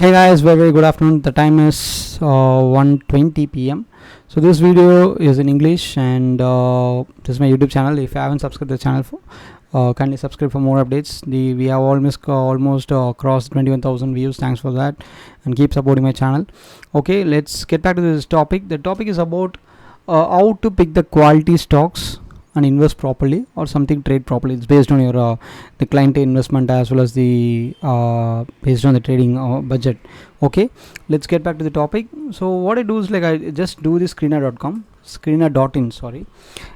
Hey guys, very good afternoon. The time is 1:20 p.m. So this video is in English, and this is my YouTube channel. If you haven't subscribed to the channel, kindly subscribe for more updates. We have almost crossed 21,000 views. Thanks for that, and keep supporting my channel. Okay, let's get back to this topic. The topic is about how to pick the quality stocks and invest properly, or something trade properly. It's based on your the client investment as well as the based on the trading budget. Okay, let's get back to the topic. So what I do is, like, I just do this screener.in, sorry.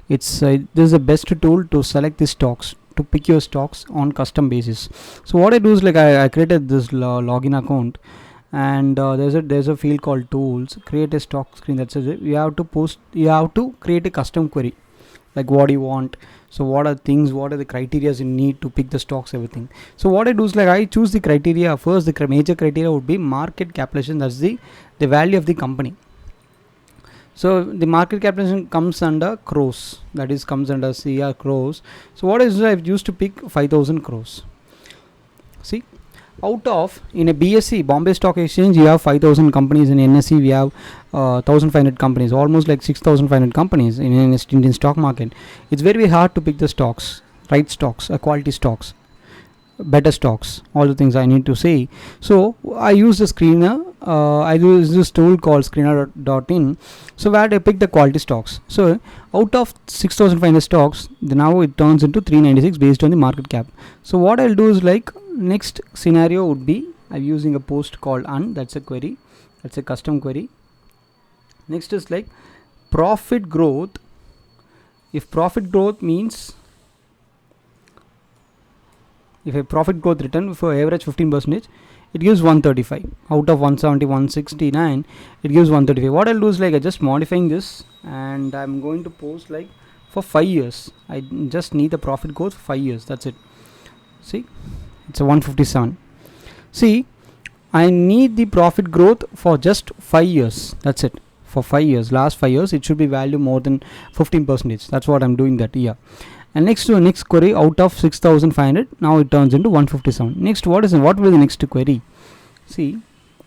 It's this is the best tool to select the stocks, to pick your stocks on custom basis. So what I do is, like, I created this login account, and there's a field called tools. Create a stock screen. That says you have to create a custom query, like what you want. So what are the criteria you need to pick the stocks, everything. So what I do is, like, I choose the criteria. First, the major criteria would be market capitalization. That's the value of the company. So the market capitalization comes under crores, that is comes under CR crores. So what is, I've used to pick 5,000 crores. See, out of, in a BSE, Bombay Stock Exchange, you have 5,000 companies. In NSE we have 1,500 companies, almost like 6,500 companies in Indian stock market. It's very hard to pick the stocks, right stocks, quality stocks, better stocks, all the things I need to say. So I use the screener. I use this tool called screener.in, so where I pick the quality stocks. So out of 6,500 stocks, now it turns into 396 based on the market cap. So what I'll do is, like, next scenario would be, I'm using a post called that's a query, that's a custom query. Next is, like, profit growth. If profit growth means, if a profit growth return for average 15%, it gives 135 out of 170, 169, it gives 135. What I'll do is, like, I just modifying this, and I'm going to post, like, for 5 years. I just need the profit growth for 5 years. That's it. See, it's a 157. See, I need the profit growth for just 5 years. That's it. For 5 years, last 5 years, it should be value more than 15%. That's what I'm doing that year. And next to the next query, out of 6,500, now it turns into 157. Next, what will be the next query? See,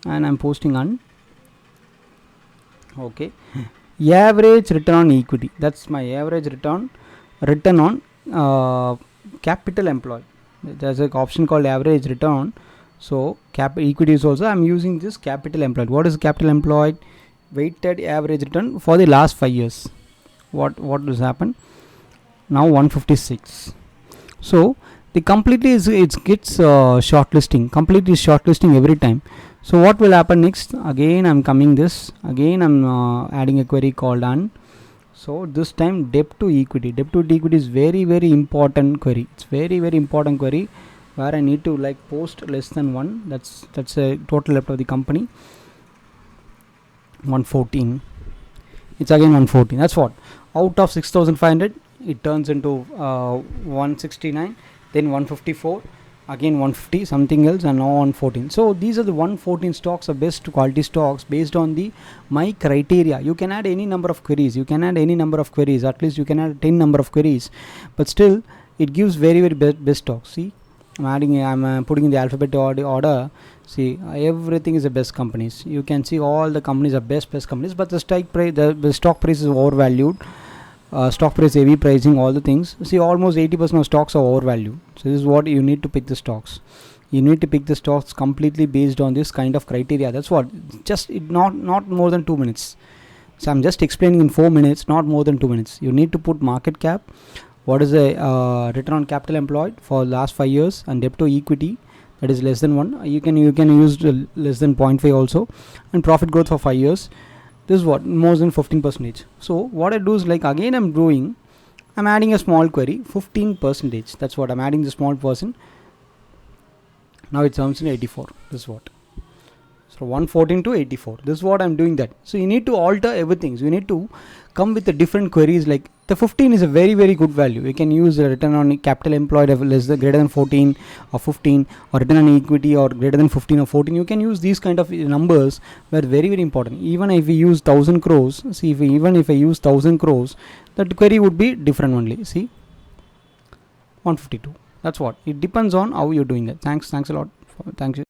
and I'm posting on. Okay, average return on equity. That's my average return on capital employed. There's an option called average return. So equity is also, I'm using this capital employed. What is capital employed? Weighted average return for the last 5 years. What does happen? Now 156. So the completely it gets shortlisting every time. So what will happen next? Again I'm coming this. Again I'm adding a query called on. So this time debt to equity. Debt to equity is very important query. It's very important query, where I need to, like, post less than 1. That's a total debt of the company. 114. It's again 114. That's what, out of 6,500, it turns into 169, then 154, again 150, something else, and now 114. So these are the 114 stocks, are best quality stocks based on my criteria. You can add any number of queries. At least you can add 10 number of queries, but still it gives very best stocks. See, I'm putting in the alphabet order. See, everything is the best companies. You can see all the companies are best companies, but the stock price is overvalued. Stock price, heavy pricing, all the things. See, almost 80% of stocks are overvalued. So this is what you need to pick the stocks. You need to pick the stocks completely based on this kind of criteria. That's what, just not more than 2 minutes. So I'm just explaining in 4 minutes, not more than 2 minutes. You need to put market cap, what is the return on capital employed for last 5 years, and debt to equity, that is less than 1. You can use less than 0.5 also, and profit growth for 5 years. This is what, more than 15%. So what I do is, like, again I'm adding a small query, 15%. That's what I'm adding, the small person. Now it turns in 84. This is what. So 114 to 84. This is what I'm doing that. So you need to alter everything. So you need to come with the different queries. Like, the 15 is a very good value. You can use the return on capital employed of greater than 14 or 15, or return on equity or greater than 15 or 14. You can use these kind of numbers, were very important. Even if we use 1,000 crores, see, even if I use 1,000 crores, that query would be different only. See, 152. That's what, it depends on how you're doing that. Thanks a lot. Thank you.